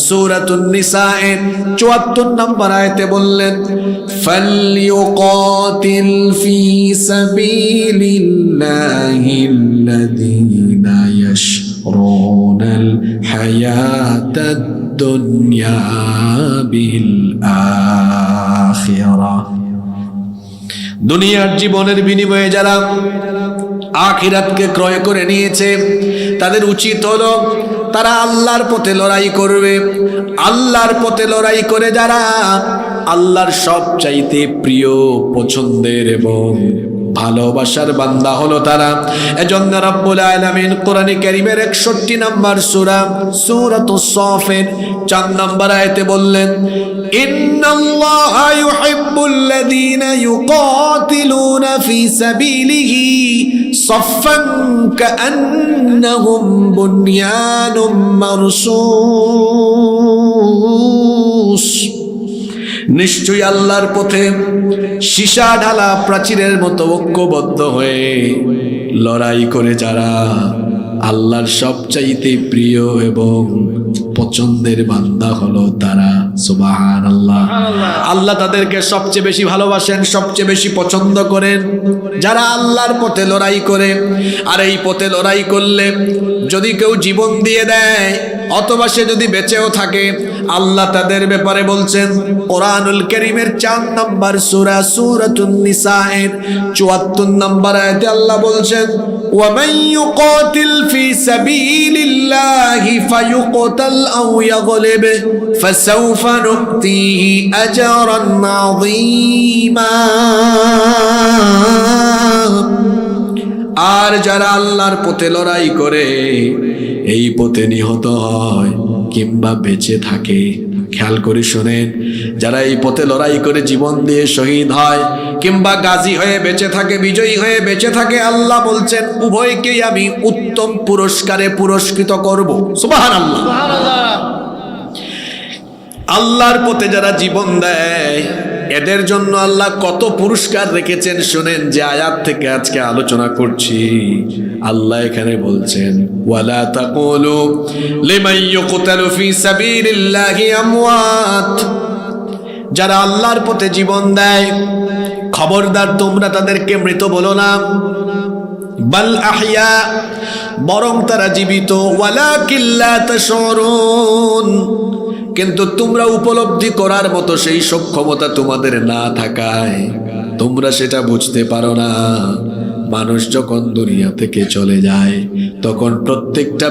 সূরাতুন নিসা এর ৭৪ নম্বর আয়াতে বললেন, ফালইউকাতিল ফি সাবিলিল্লাহিল্লাযীনা ইয়াশরুনাল হায়াতাদ দুনিয়া বিল আখিরাহ। দুনিয়ার জীবনের বিনিময়ে যারা আখিরাতকে ক্রয় করে নিয়েছে, তাদের উচিত হলো তারা আল্লাহর পথে লড়াই করবে। আল্লাহর পথে লড়াই করে যারা আল্লাহর সবচাইতে প্রিয়, পছন্দের এবং ভালোবাসার বান্দা হলো তারা। এজন্য রব্বুল আলামিন কোরআনে কারীমের 61 নম্বর সূরা সূরাতুস সাফের 4 নম্বর আয়াতে বললেন, ইন্নাল্লাহা ইউহিব্বুল্লাযীনা ইউকাতিলুনা ফি সাবিলিহি সাফফান কাআন্নাহুম বুনয়ানুম মারসুস। নিশ্চয়ই আল্লাহর পথে সীসা ঢালা প্রাচীরের মতো ঐক্যবদ্ধ হয়ে লড়াই করে যারা আল্লাহর সবচাইতে প্রিয় এবং পছন্দের বান্দা হলো তারা। সুবহানাল্লাহ। আল্লাহ তাদেরকে সবচেয়ে বেশি ভালোবাসেন, সবচেয়ে বেশি পছন্দ করেন যারা আল্লাহর পথে লড়াই করে। আর এই পথে লড়াই করলে যদি কেউ জীবন দিয়ে দেয় অথবা সে যদি বেঁচেও থাকে, আল্লাহ তাদের ব্যাপারে বলছেন কোরআনুল কারীমের 4 নম্বর সূরা সূরাতুন নিসা এর ৭৪ নম্বর আয়াতে আল্লাহ বলছেন, ওয়া মান ইউকাতিল ফি সাবিলিল্লাহি ফায়ুকতাল আও ইয়াগলিব ফাসাউফা নুতিহি আজরান আযীমা। আর যারা আল্লাহর পথে লড়াই করে, এই পথে নিহত হয় কিংবা বেঁচে থাকে, খেয়াল করে শোনেন, যারা এই পথে লড়াই করে জীবন দিয়ে শহীদ হয় কিংবা গাজী হয়ে বেঁচে থাকে, বিজয়ী হয়ে বেঁচে থাকে, আল্লাহ বলছেন উভয়কেই আমি উত্তম পুরস্কারে পুরস্কৃত করব। সুবহানাল্লাহ। আল্লাহর পথে যারা জীবন দেয় এদের জন্য আল্লাহ কত পুরস্কার রেখেছেন শুনেন। যে আয়াত থেকে আজকে আলোচনা করছি, আল্লাহ এখানে বলছেন, ওয়ালা তাকুলু লিমান ইউকতালু ফি সাবিলিল্লাহি আমওয়াত। যারা আল্লাহর পথে জীবন দেয়, খবরদার তোমরা তাদেরকে মৃত বলো না, বাল আহইয়া, বরং তারা জীবিত। ওয়ালাকিন লা তাশউরুন, কিন্তু তোমরা উপলব্ধি করার মতো সেই সক্ষমতা তোমাদের না থাকায় তোমরা সেটা বুঝতে পারো না। মানুষ যখন দুনিয়া থেকে চলে যায় তখন প্রত্যেকটা